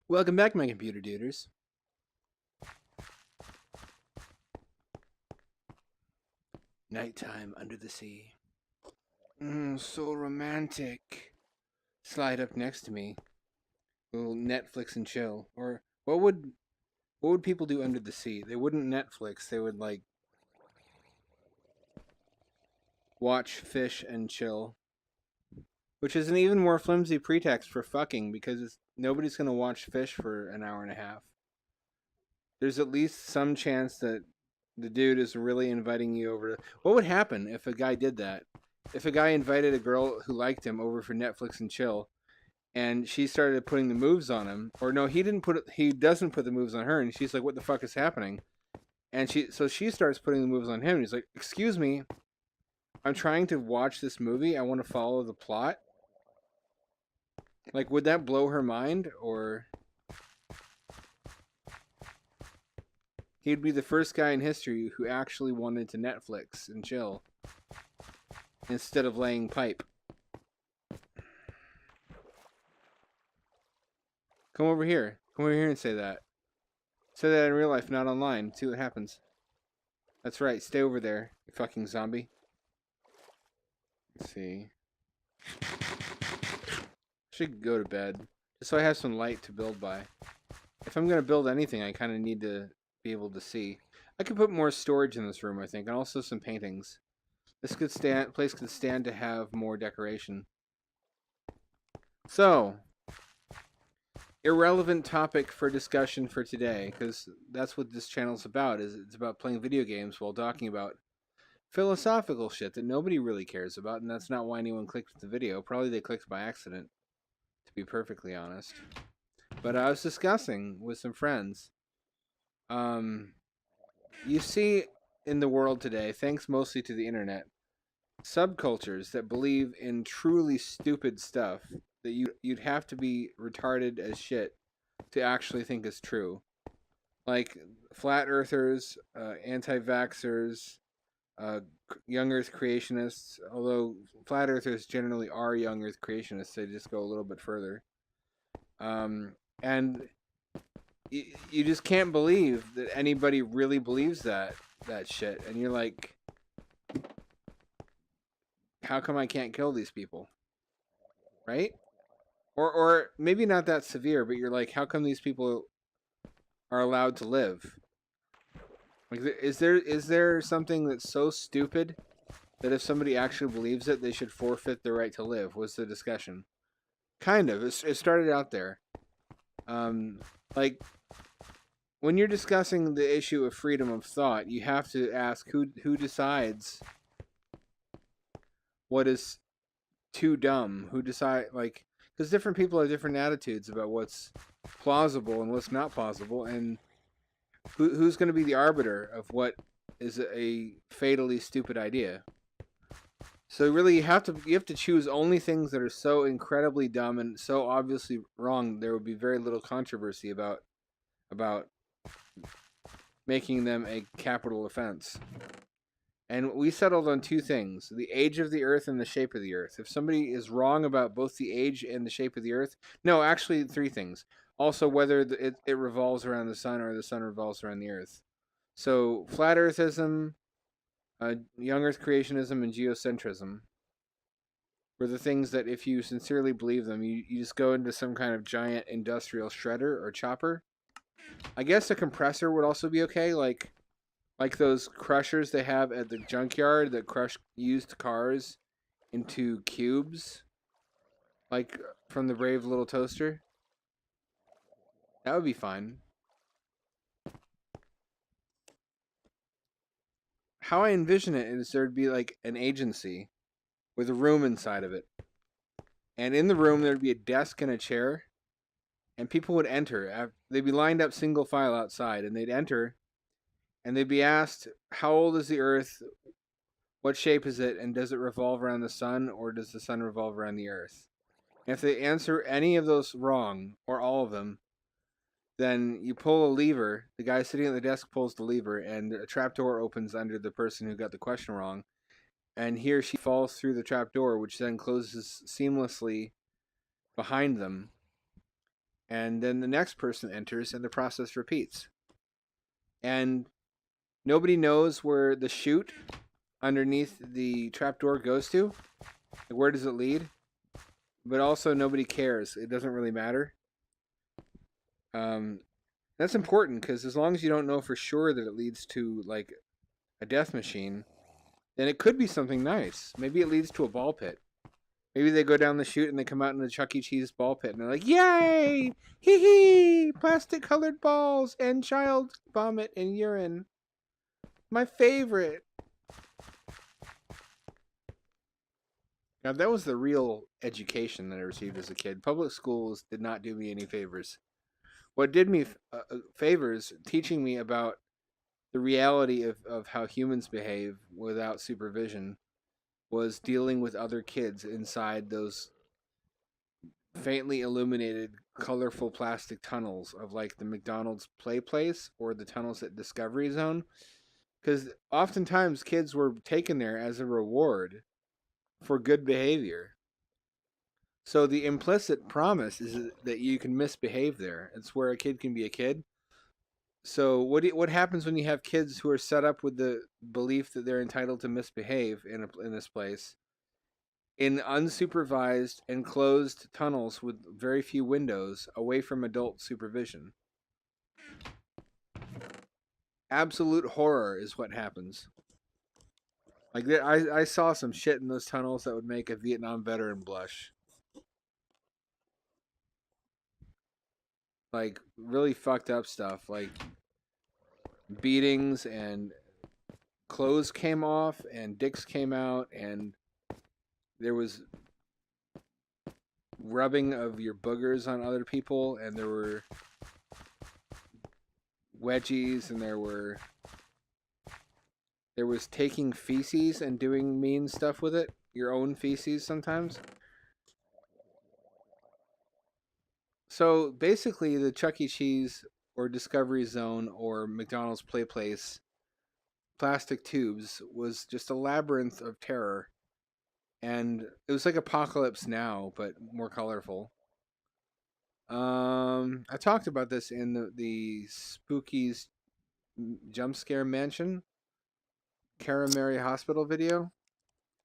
Welcome back, my computer duders. Nighttime under the sea. So romantic. Slide up next to me. We'll Netflix and chill. Or what would people do under the sea? They wouldn't Netflix. They would like watch fish and chill, which is an even more flimsy pretext for fucking because nobody's gonna watch fish for an hour and a half. There's at least some chance that the dude is really inviting you over. What would happen if a guy did that? If a guy invited a girl who liked him over for Netflix and chill, and she started putting the moves on him, or no, he doesn't put the moves on her, and she's like, "What the fuck is happening?" And she starts putting the moves on him, and he's like, "Excuse me, I'm trying to watch this movie. I want to follow the plot." Like, would that blow her mind, or he'd be the first guy in history who actually wanted to Netflix and chill instead of laying pipe? Come over here. Come over here and say that. Say that in real life, not online. See what happens. That's right. Stay over there, you fucking zombie. Let's see. I should go to bed. Just so I have some light to build by. If I'm going to build anything, I kind of need to be able to see. I could put more storage in this room, I think, and also some paintings. This place could stand to have more decoration. So, irrelevant topic for discussion for today, because that's what this channel's about. It's about playing video games while talking about philosophical shit that nobody really cares about, and that's not why anyone clicked the video. Probably they clicked by accident, to be perfectly honest. But I was discussing with some friends. You see in the world today, thanks mostly to the internet, subcultures that believe in truly stupid stuff that you'd have to be retarded as shit to actually think is true. Like flat earthers, anti-vaxxers, young earth creationists, although flat earthers generally are young earth creationists, they just go a little bit further. And you just can't believe that anybody really believes that shit. And you're like, how come I can't kill these people? Right? Or maybe not that severe, but you're like, how come these people are allowed to live? Like, is there something that's so stupid that if somebody actually believes it, they should forfeit the right to live? Was the discussion kind of? It started out there. Like when you're discussing the issue of freedom of thought, you have to ask who decides what is too dumb. Who decide like because different people have different attitudes about what's plausible and what's not plausible, and who's going to be the arbiter of what is a fatally stupid idea. So really, you have to choose only things that are so incredibly dumb and so obviously wrong. There would be very little controversy about making them a capital offense. And we settled on two things: the age of the Earth and the shape of the Earth. If somebody is wrong about both the age and the shape of the Earth, no, actually three things. Also, whether it revolves around the sun or the sun revolves around the Earth. So, flat Earthism, young Earth creationism, and geocentrism were the things that, if you sincerely believe them, you just go into some kind of giant industrial shredder or chopper. I guess a compressor would also be okay, like those crushers they have at the junkyard that crush used cars into cubes, like from the Brave Little Toaster. That would be fine. How I envision it is there'd be like an agency with a room inside of it. And in the room there'd be a desk and a chair, and people would enter. They'd be lined up single file outside, and they'd enter, and they'd be asked, how old is the Earth? What shape is it? And does it revolve around the sun, or does the sun revolve around the Earth? And if they answer any of those wrong, or all of them, then you pull a lever. The guy sitting at the desk pulls the lever, and a trapdoor opens under the person who got the question wrong. And he or she falls through the trapdoor, which then closes seamlessly behind them. and then the next person enters, and the process repeats. And nobody knows where the chute underneath the trapdoor goes to. Like, where does it lead? But also, nobody cares. It doesn't really matter. That's important because as long as you don't know for sure that it leads to like a death machine, then it could be something nice. Maybe it leads to a ball pit. Maybe they go down the chute and they come out in the Chuck E. Cheese ball pit and they're like, "Yay! Hee hee! Plastic colored balls and child vomit and urine. My favorite." Now that was the real education that I received as a kid. Public schools did not do me any favors. What did me favors, teaching me about the reality of how humans behave without supervision, was dealing with other kids inside those faintly illuminated, colorful plastic tunnels of like the McDonald's play place or the tunnels at Discovery Zone. Because oftentimes kids were taken there as a reward for good behavior. So the implicit promise is that you can misbehave there. It's where a kid can be a kid. So what happens when you have kids who are set up with the belief that they're entitled to misbehave in this place, in unsupervised enclosed tunnels with very few windows, away from adult supervision? Absolute horror is what happens. Like I saw some shit in those tunnels that would make a Vietnam veteran blush. Like really fucked up stuff, like beatings and clothes came off and dicks came out and there was rubbing of your boogers on other people and there were wedgies and there was taking feces and doing mean stuff with it, your own feces sometimes. So basically the Chuck E. Cheese or Discovery Zone or McDonald's Play Place plastic tubes was just a labyrinth of terror. And it was like Apocalypse Now, but more colorful. I talked about this in the Spookies Jump Scare Mansion Caramary Hospital video.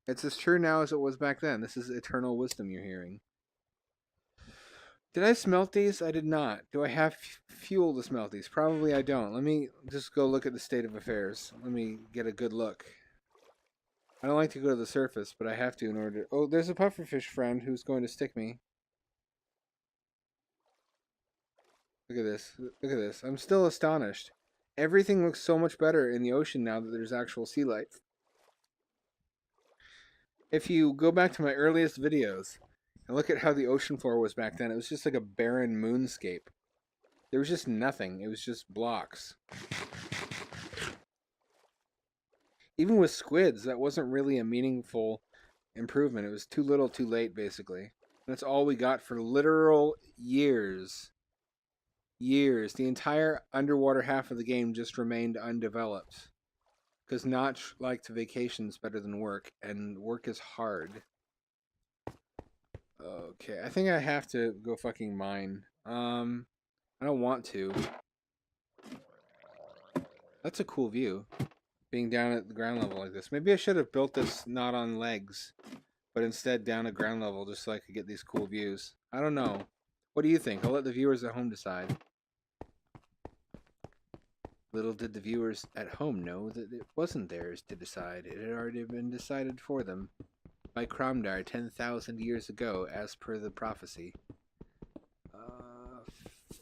It's as true now as it was back then. This is eternal wisdom you're hearing. Did I smelt these? I did not. Do I have fuel to smelt these? Probably I don't. Let me just go look at the state of affairs. Let me get a good look. I don't like to go to the surface, but I have to in order... Oh, there's a pufferfish friend who's going to stick me. Look at this. Look at this. I'm still astonished. Everything looks so much better in the ocean now that there's actual sea life. If you go back to my earliest videos and look at how the ocean floor was back then, it was just like a barren moonscape. There was just nothing. It was just blocks. Even with squids, that wasn't really a meaningful improvement. It was too little too late, basically. That's all we got for literal years. Years. The entire underwater half of the game just remained undeveloped. Because Notch liked vacations better than work, and work is hard. Okay, I think I have to go fucking mine. I don't want to. That's a cool view. Being down at the ground level like this. Maybe I should have built this not on legs, but instead down at ground level just so I could get these cool views. I don't know. What do you think? I'll let the viewers at home decide. Little did the viewers at home know that it wasn't theirs to decide. It had already been decided for them by Cromdar 10,000 years ago, as per the prophecy.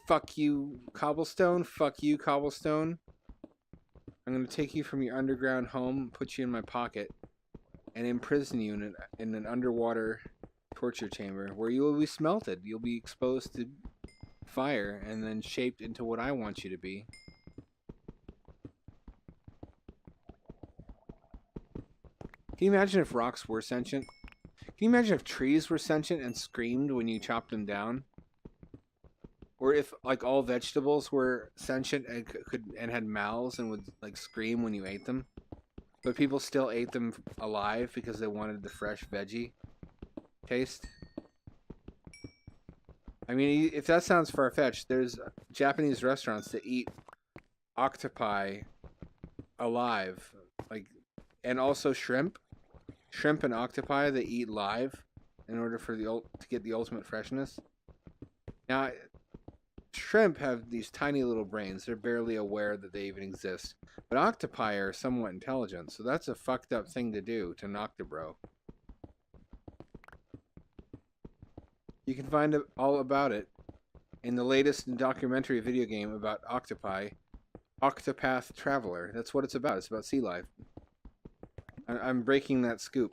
Fuck you, Cobblestone. Fuck you, Cobblestone. I'm going to take you from your underground home, put you in my pocket, and imprison you in an underwater torture chamber where you will be smelted. You'll be exposed to fire and then shaped into what I want you to be. Can you imagine if rocks were sentient? Can you imagine if trees were sentient and screamed when you chopped them down? Or if like all vegetables were sentient and had mouths and would like scream when you ate them, but people still ate them alive because they wanted the fresh veggie taste. I mean, if that sounds far-fetched, there's Japanese restaurants that eat octopi alive, like, and also shrimp and octopi that eat live in order for to get the ultimate freshness. Now, shrimp have these tiny little brains. They're barely aware that they even exist. But octopi are somewhat intelligent, so that's a fucked up thing to do to an octobro. You can find all about it in the latest documentary video game about octopi, Octopath Traveler. That's what it's about. It's about sea life. I'm breaking that scoop.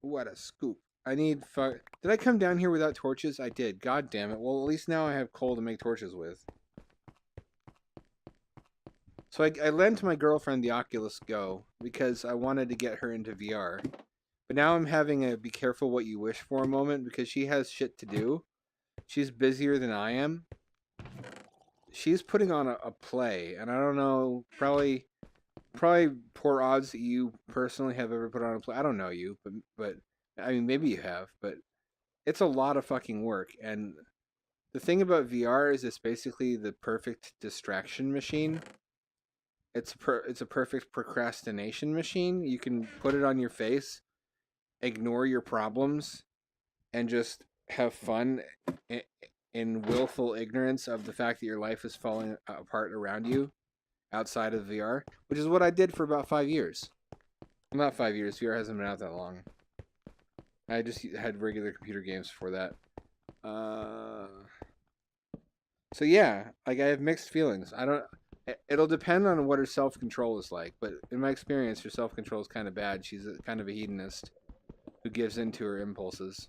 What a scoop. I need Did I come down here without torches? I did. God damn it. Well, at least now I have coal to make torches with. So I lent my girlfriend the Oculus Go because I wanted to get her into VR. But now I'm having a be careful what you wish for a moment because she has shit to do. She's busier than I am. She's putting on a play, and I don't know, probably poor odds that you personally have ever put on a play. I don't know you, but I mean, maybe you have, but it's a lot of fucking work. And the thing about VR is it's basically the perfect distraction machine. It's a perfect procrastination machine. You can put it on your face, ignore your problems, and just have fun in willful ignorance of the fact that your life is falling apart around you outside of VR, which is what I did for about 5 years. Well, not 5 years. VR hasn't been out that long. I just had regular computer games before that. So yeah, like I have mixed feelings. I don't. It'll depend on what her self-control is like, but in my experience, her self-control is kind of bad. She's kind of a hedonist who gives in to her impulses,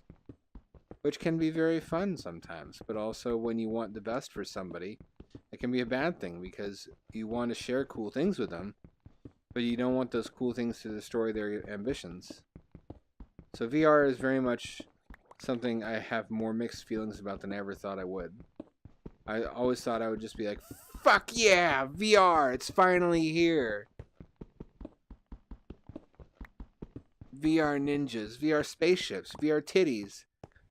which can be very fun sometimes, but also when you want the best for somebody, it can be a bad thing because you want to share cool things with them, but you don't want those cool things to destroy their ambitions. So VR is very much something I have more mixed feelings about than I ever thought I would. I always thought I would just be like, fuck yeah, VR, it's finally here. VR ninjas, VR spaceships, VR titties,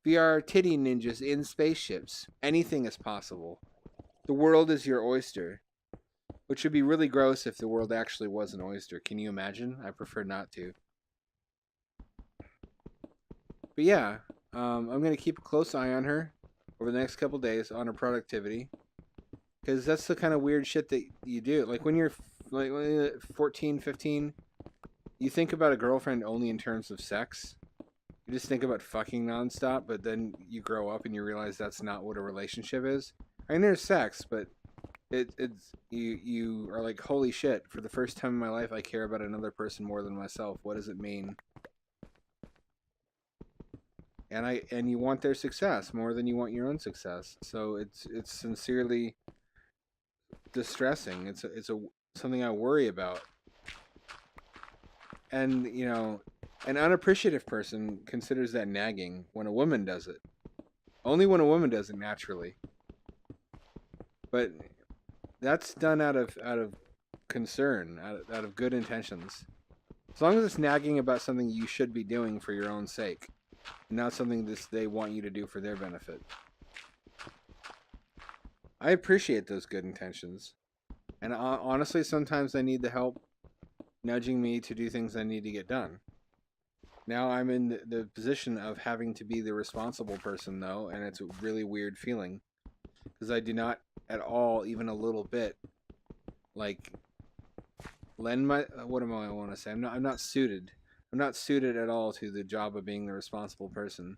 VR titty ninjas in spaceships. Anything is possible. The world is your oyster. Which would be really gross if the world actually was an oyster. Can you imagine? I prefer not to. But yeah, I'm going to keep a close eye on her over the next couple days on her productivity. Because that's the kind of weird shit that you do. Like when you're 14, 15, you think about a girlfriend only in terms of sex. You just think about fucking nonstop, but then you grow up and you realize that's not what a relationship is. I mean, there's sex, but it's you are like, holy shit, for the first time in my life I care about another person more than myself. What does it mean? And you want their success more than you want your own success. So it's sincerely distressing. It's something I worry about. And you know, an unappreciative person considers that nagging when a woman does it. Only when a woman does it naturally. But that's done out of concern, out of good intentions. As long as it's nagging about something you should be doing for your own sake, not something they want you to do for their benefit. I appreciate those good intentions. And honestly, sometimes I need the help nudging me to do things I need to get done. Now I'm in the position of having to be the responsible person, though, and it's a really weird feeling. Because I do not at all, even a little bit, like, lend my... What am I want to say? I'm not suited. I'm not suited at all to the job of being the responsible person.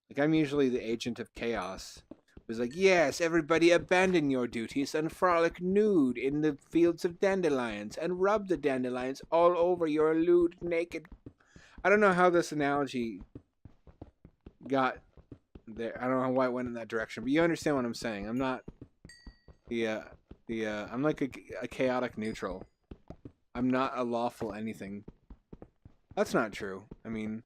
Like, I'm usually the agent of chaos. It was like, yes, everybody abandon your duties and frolic nude in the fields of dandelions and rub the dandelions all over your lewd, naked... I don't know how this analogy got there. I don't know why it went in that direction, but you understand what I'm saying. I'm not I'm like a chaotic neutral. I'm not a lawful anything. That's not true. I mean,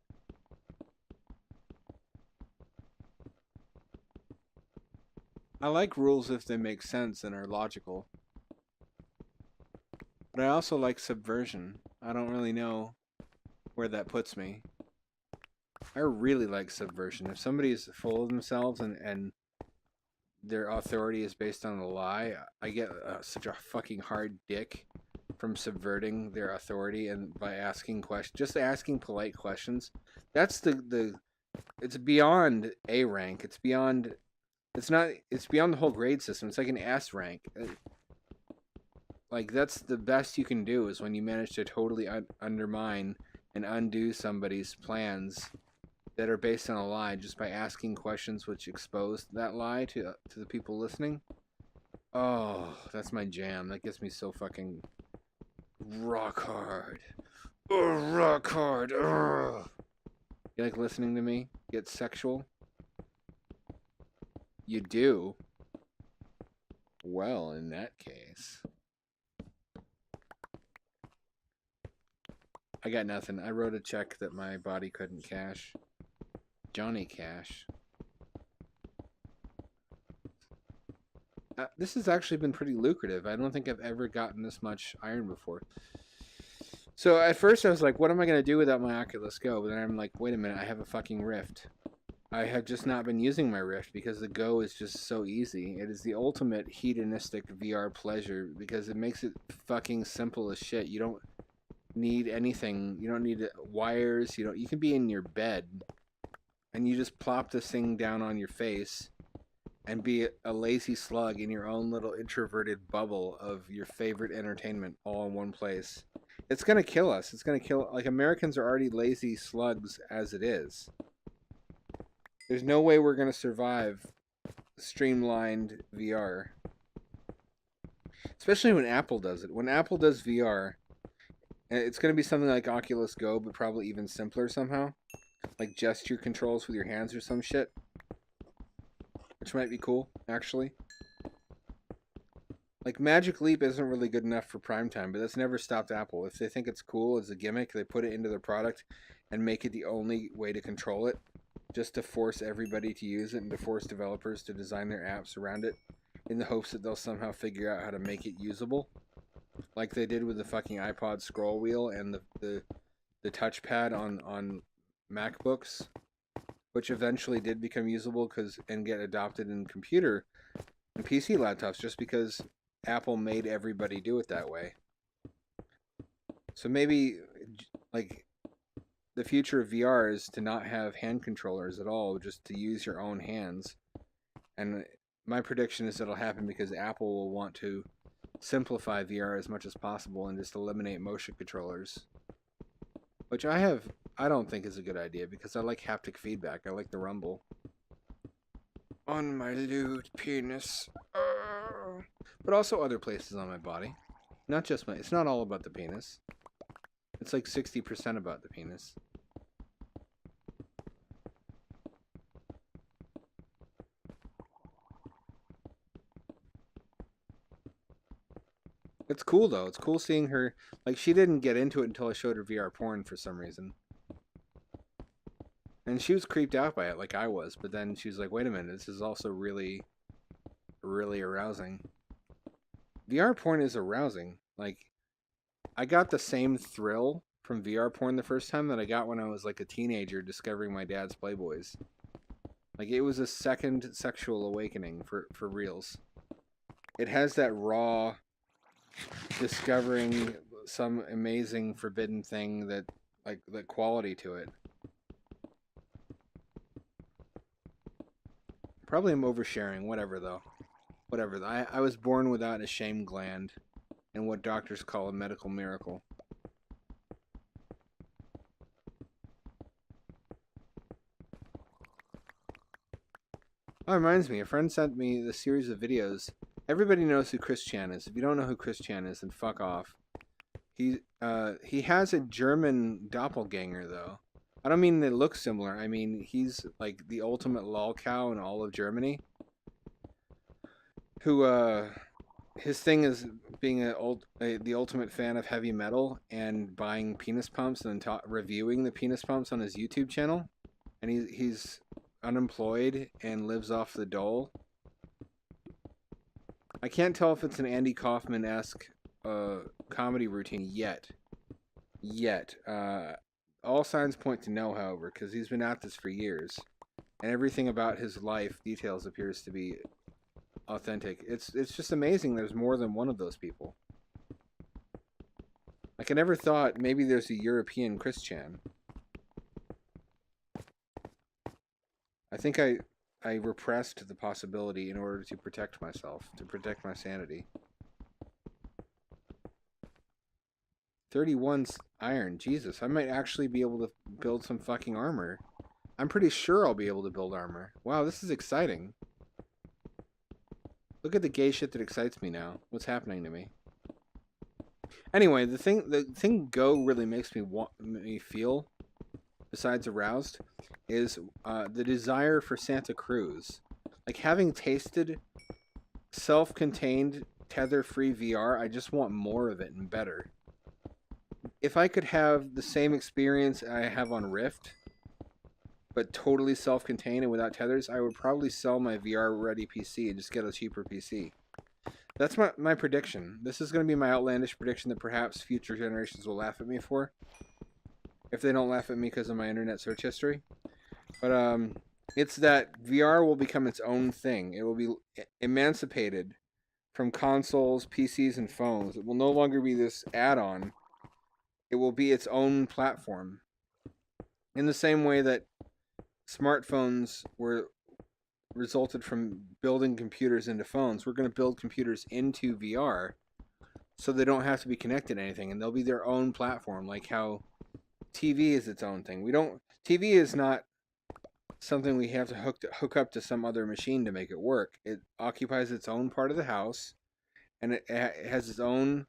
I like rules if they make sense and are logical. But I also like subversion. I don't really know where that puts me. I really like subversion. If somebody's full of themselves and their authority is based on a lie, I get such a fucking hard dick from subverting their authority and by asking questions, just asking polite questions. That's the it's beyond A rank. It's beyond. It's not. It's beyond the whole grade system. It's like an S rank. Like that's the best you can do is when you manage to totally undermine and undo somebody's plans that are based on a lie just by asking questions which expose that lie to the people listening. Oh, that's my jam. That gets me so fucking rock hard. Oh, rock hard. Ugh. You like listening to me get sexual? You do? Well, in that case, I got nothing. I wrote a check that my body couldn't cash. Johnny Cash. This has actually been pretty lucrative. I don't think I've ever gotten this much iron before. So at first I was like, what am I going to do without my Oculus Go? But then I'm like, wait a minute, I have a fucking Rift. I have just not been using my Rift because the Go is just so easy. It is the ultimate hedonistic VR pleasure because it makes it fucking simple as shit. You don't need anything. You don't need wires. You can be in your bed and you just plop this thing down on your face and be a lazy slug in your own little introverted bubble of your favorite entertainment all in one place. It's going to kill us. It's going to kill... Like, Americans are already lazy slugs as it is. There's no way we're going to survive streamlined VR. Especially when Apple does it. When Apple does VR, it's going to be something like Oculus Go, but probably even simpler somehow. Like gesture controls with your hands or some shit. Which might be cool, actually. Like, Magic Leap isn't really good enough for primetime, but that's never stopped Apple. If they think it's cool as a gimmick, they put it into their product and make it the only way to control it, just to force everybody to use it and to force developers to design their apps around it in the hopes that they'll somehow figure out how to make it usable. Like they did with the fucking iPod scroll wheel and the touchpad on MacBooks, which eventually did become usable and get adopted in computer and PC laptops just because Apple made everybody do it that way. So maybe, like, the future of VR is to not have hand controllers at all, just to use your own hands. And my prediction is it'll happen because Apple will want to simplify VR as much as possible and just eliminate motion controllers. Which I don't think is a good idea because I like haptic feedback. I like the rumble. On my lewd penis. But also other places on my body. Not just it's not all about the penis. It's like 60% about the penis. It's cool though. It's cool seeing her. Like, she didn't get into it until I showed her VR porn for some reason. And she was creeped out by it like I was. But then she was like, wait a minute, this is also really, really arousing. VR porn is arousing. Like, I got the same thrill from VR porn the first time that I got when I was like a teenager discovering my dad's Playboys. Like, it was a second sexual awakening for reals. It has that raw discovering some amazing forbidden thing that, like, the quality to it. Probably I'm oversharing, whatever though. Whatever. I was born without a shame gland and what doctors call a medical miracle. Oh, it reminds me, a friend sent me the series of videos. Everybody knows who Chris Chan is. If you don't know who Chris Chan is, then fuck off. He has a German doppelganger though. I don't mean they look similar. I mean he's like the ultimate lol cow in all of Germany. Who his thing is being the ultimate fan of heavy metal and buying penis pumps and then reviewing the penis pumps on his YouTube channel. And he's unemployed and lives off the dole. I can't tell if it's an Andy Kaufman-esque comedy routine yet. all signs point to no, however, because he's been at this for years, and everything about his life details appears to be authentic. It's just amazing. There's more than one of those people. Like I never thought maybe there's a European Chris Chan. I think I repressed the possibility in order to protect myself, to protect my sanity. 31 iron. Jesus, I might actually be able to build some fucking armor. I'm pretty sure I'll be able to build armor. Wow, this is exciting. Look at the gay shit that excites me now. What's happening to me? Anyway, the thing Go really makes me feel, besides aroused, is the desire for Santa Cruz. Like having tasted self-contained tether-free VR, I just want more of it and better. If I could have the same experience I have on Rift, but totally self-contained and without tethers, I would probably sell my VR-ready PC and just get a cheaper PC. That's my prediction. This is going to be my outlandish prediction that perhaps future generations will laugh at me for. If they don't laugh at me because of my internet search history. But it's that VR will become its own thing. It will be emancipated from consoles, PCs, and phones. It will no longer be this add-on. It will be its own platform. In the same way that smartphones resulted from building computers into phones, we're going to build computers into VR so they don't have to be connected to anything, and they'll be their own platform, like how TV is its own thing. TV is not something we have to hook up to some other machine to make it work. It occupies its own part of the house, and it has its own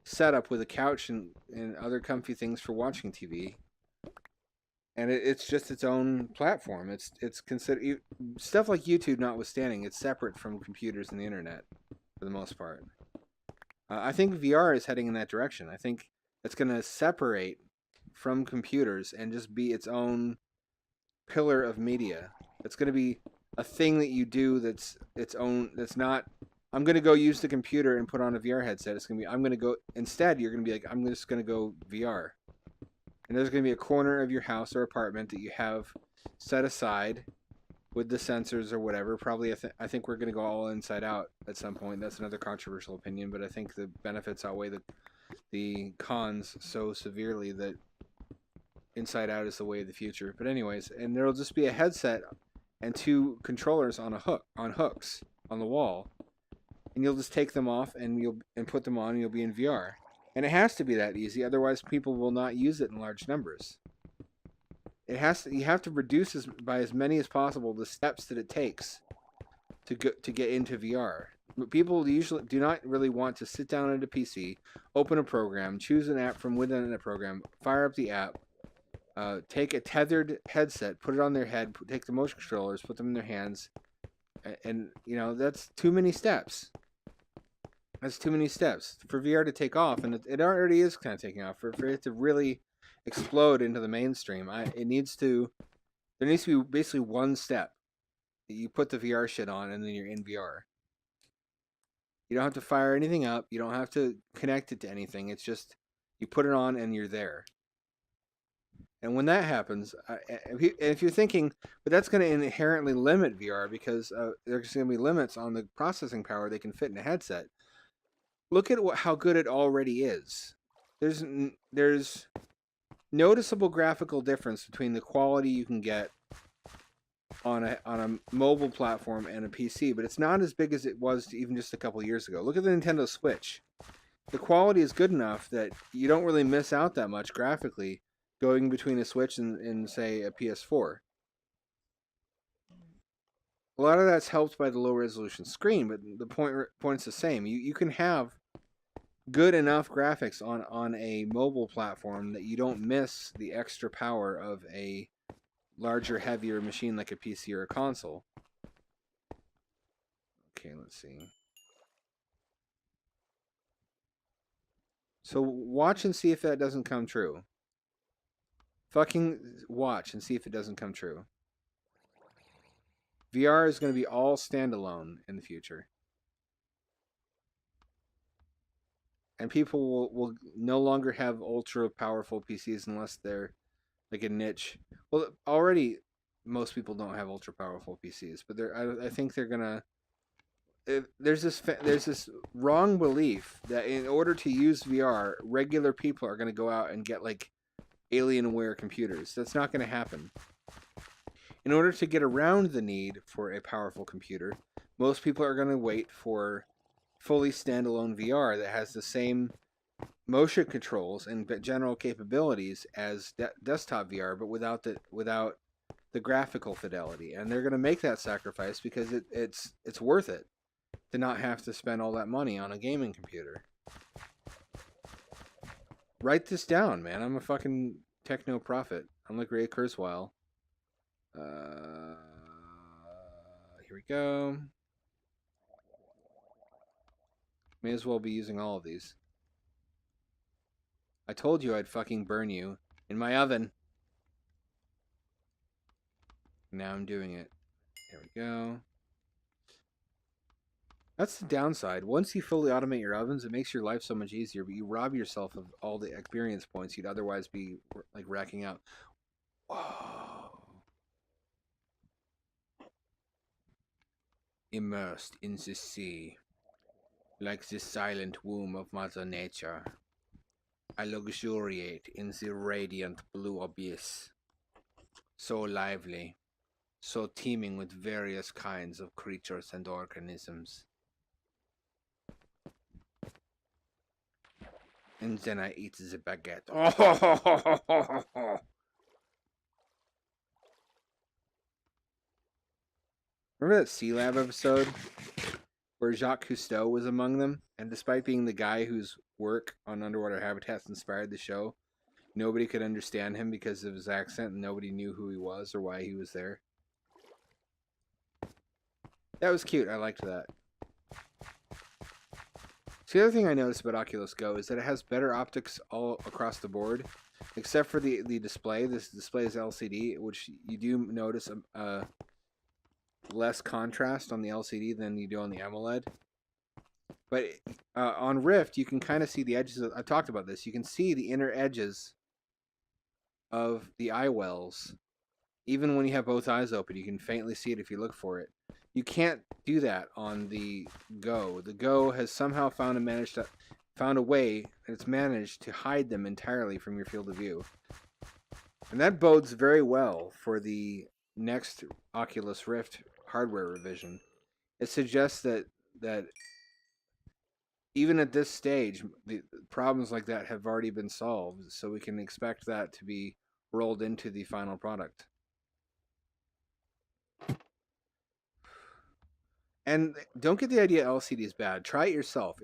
setup with a couch and other comfy things for watching TV. And it's just its own platform. It's considered, stuff like YouTube notwithstanding, it's separate from computers and the internet for the most part. I think VR is heading in that direction. I think it's going to separate from computers and just be its own pillar of media. It's going to be a thing that you do that's its own. That's not. I'm going to go use the computer and put on a VR headset. It's going to be. I'm going to go instead. You're going to be like, I'm just going to go VR. And there's going to be a corner of your house or apartment that you have set aside with the sensors or whatever. Probably, I think we're going to go all inside out at some point. That's another controversial opinion, but I think the benefits outweigh the cons so severely that inside out is the way of the future. But anyways, and there'll just be a headset and two controllers on hooks on the wall, and you'll just take them off and put them on, and you'll be in VR. And it has to be that easy, otherwise people will not use it in large numbers. You have to reduce by as many as possible the steps that it takes to get into VR. But people usually do not really want to sit down at a PC, open a program, choose an app from within a program, fire up the app, take a tethered headset, put it on their head, take the motion controllers, put them in their hands, and that's too many steps. That's too many steps for VR to take off, and it already is kind of taking off. For it to really explode into the mainstream, there needs to be basically one step. You put the VR shit on, and then you're in VR. You don't have to fire anything up. You don't have to connect it to anything. It's just you put it on, and you're there. And when that happens, if you're thinking, but that's going to inherently limit VR because there's going to be limits on the processing power they can fit in a headset. Look at how good it already is. There's noticeable graphical difference between the quality you can get on a mobile platform and a PC, but it's not as big as it was even just a couple years ago. Look at the Nintendo Switch. The quality is good enough that you don't really miss out that much graphically going between a Switch and say a PS4. A lot of that's helped by the low resolution screen, but the point's the same. You can have good enough graphics on a mobile platform that you don't miss the extra power of a larger, heavier machine like a PC or a console. Okay, let's see. So watch and see if that doesn't come true. Fucking watch and see if it doesn't come true. VR is going to be all standalone in the future. And people will no longer have ultra powerful PCs unless they're like a niche. Well, already most people don't have ultra powerful PCs, but I think they're gonna. There's this wrong belief that in order to use VR, regular people are gonna go out and get like Alienware computers. That's not gonna happen. In order to get around the need for a powerful computer, most people are gonna wait for fully standalone VR that has the same motion controls and general capabilities as desktop VR, but without the graphical fidelity. And they're going to make that sacrifice because it's worth it to not have to spend all that money on a gaming computer. Write this down, man. I'm a fucking techno prophet. I'm like Ray Kurzweil. Here we go. May as well be using all of these. I told you I'd fucking burn you in my oven. Now I'm doing it. There we go. That's the downside. Once you fully automate your ovens, it makes your life so much easier, but you rob yourself of all the experience points you'd otherwise be like racking out. Whoa. Immersed in the sea, like the silent womb of Mother Nature, I luxuriate in the radiant blue abyss. So lively, so teeming with various kinds of creatures and organisms. And then I eat the baguette. Remember that Sea Lab episode where Jacques Cousteau was among them? And despite being the guy whose work on underwater habitats inspired the show, nobody could understand him because of his accent and nobody knew who he was or why he was there. That was cute. I liked that. So the other thing I noticed about Oculus Go is that it has better optics all across the board, except for the display. This display is LCD, which you do notice less contrast on the LCD than you do on the AMOLED. But on Rift, you can kind of see the edges. I talked about this. You can see the inner edges of the eye wells. Even when you have both eyes open, you can faintly see it if you look for it. You can't do that on the Go. The Go has somehow found a way, and it's managed to hide them entirely from your field of view. And that bodes very well for the next Oculus Rift hardware revision. It suggests that even at this stage, the problems like that have already been solved, so we can expect that to be rolled into the final product. And don't get the idea LCD is bad. Try it yourself.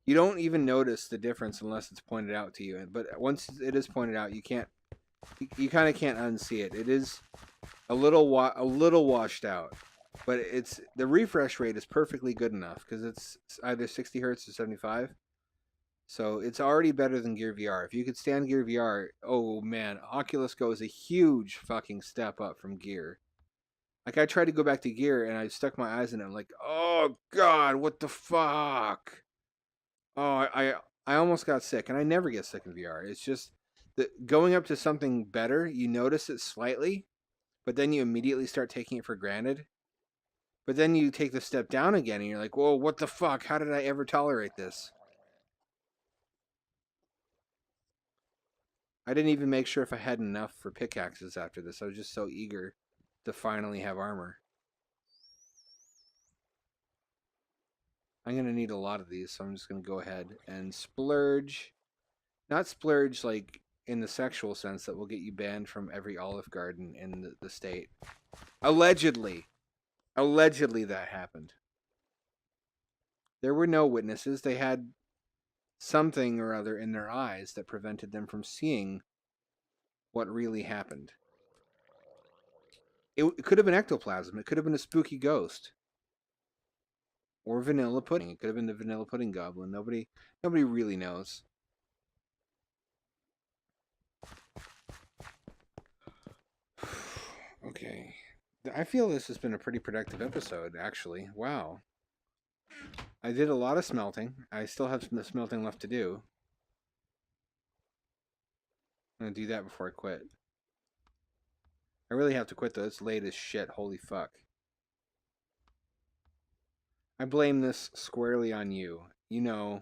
You don't even notice the difference unless it's pointed out to you. But once it is pointed out, you kind of can't unsee it. It is a little washed out, but the refresh rate is perfectly good enough because it's either 60 hertz or 75. So it's already better than Gear VR. If you could stand Gear VR, oh man, Oculus Go is a huge fucking step up from Gear. Like I tried to go back to Gear and I stuck my eyes in it. I'm like, oh god, what the fuck? Oh, I almost got sick, and I never get sick in VR. It's just that going up to something better, you notice it slightly, but then you immediately start taking it for granted. But then you take the step down again, and you're like, whoa, what the fuck? How did I ever tolerate this? I didn't even make sure if I had enough for pickaxes after this. I was just so eager to finally have armor. I'm going to need a lot of these, so I'm just going to go ahead and splurge. Not splurge like in the sexual sense that will get you banned from every Olive Garden in the state. Allegedly. Allegedly that happened. There were no witnesses. They had something or other in their eyes that prevented them from seeing what really happened. It could have been ectoplasm. It could have been a spooky ghost. Or vanilla pudding. It could have been the vanilla pudding goblin. Nobody really knows. Okay. I feel this has been a pretty productive episode, actually. Wow. I did a lot of smelting. I still have some smelting left to do. I'm going to do that before I quit. I really have to quit though. It's late as shit. Holy fuck. I blame this squarely on you. You know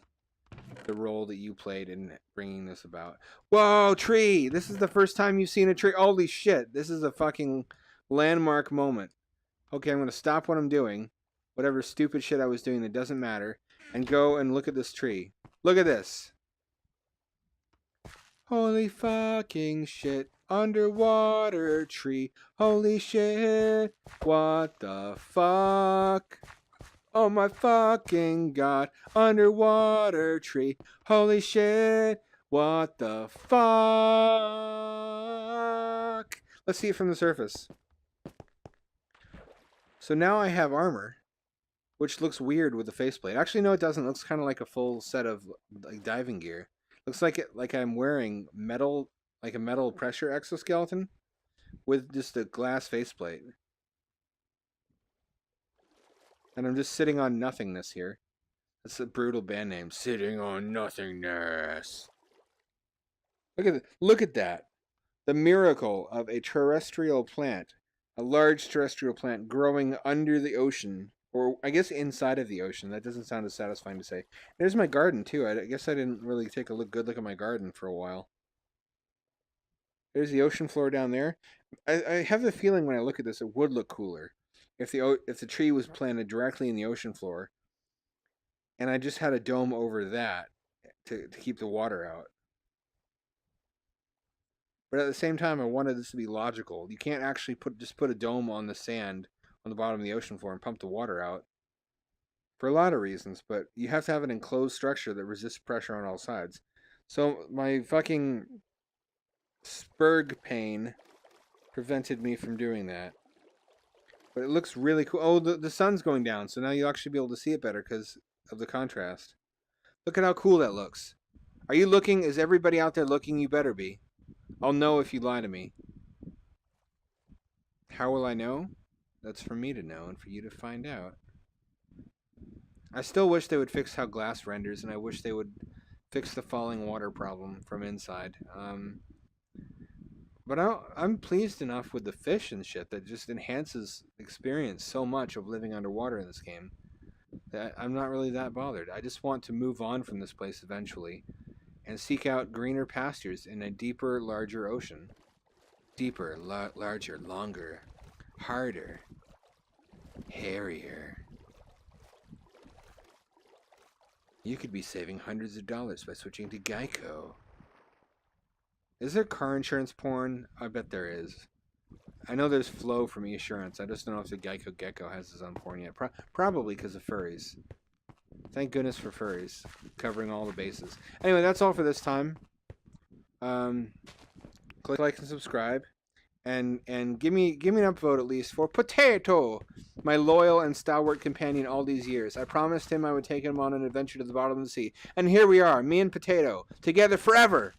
the role that you played in bringing this about. Whoa, tree! This is the first time you've seen a tree. Holy shit. This is a fucking landmark moment. Okay, I'm going to stop what I'm doing. Whatever stupid shit I was doing that doesn't matter. And go and look at this tree. Look at this. Holy fucking shit. Underwater tree. Holy shit. What the fuck? Oh my fucking god. Underwater tree. Holy shit. What the fuck? Let's see it from the surface. So now I have armor, which looks weird with the faceplate. Actually, no, it doesn't. It looks kind of like a full set of like diving gear. Looks like I'm wearing metal, like a metal pressure exoskeleton with just a glass faceplate. And I'm just sitting on nothingness here. That's a brutal band name. Sitting on nothingness. Look at that. The miracle of a terrestrial plant. A large terrestrial plant growing under the ocean. Or I guess inside of the ocean. That doesn't sound as satisfying to say. There's my garden too. I guess I didn't really take a good look at my garden for a while. There's the ocean floor down there. I have the feeling when I look at this, it would look cooler if the tree was planted directly in the ocean floor, and I just had a dome over that to keep the water out. But at the same time, I wanted this to be logical. You can't actually just put a dome on the sand on the bottom of the ocean floor and pump the water out. For a lot of reasons, but you have to have an enclosed structure that resists pressure on all sides. So my fucking spurg pain prevented me from doing that. But it looks really cool. Oh, the sun's going down, so now you'll actually be able to see it better because of the contrast. Look at how cool that looks. Are you looking? Is everybody out there looking? You better be. I'll know if you lie to me. How will I know? That's for me to know and for you to find out. I still wish they would fix how glass renders, and I wish they would fix the falling water problem from inside. But I'm pleased enough with the fish and shit that just enhances experience so much of living underwater in this game that I'm not really that bothered. I just want to move on from this place eventually and seek out greener pastures in a deeper, larger ocean. Deeper, larger, longer, harder, hairier. You could be saving hundreds of dollars by switching to Geico. Is there car insurance porn? I bet there is. I know there's Flo from eAssurance. I just don't know if the Geico Gecko has his own porn yet. Probably because of furries. Thank goodness for furries. Covering all the bases. Anyway, that's all for this time. Click like and subscribe. And give me an upvote at least for Potato, my loyal and stalwart companion all these years. I promised him I would take him on an adventure to the bottom of the sea. And here we are, me and Potato, together forever.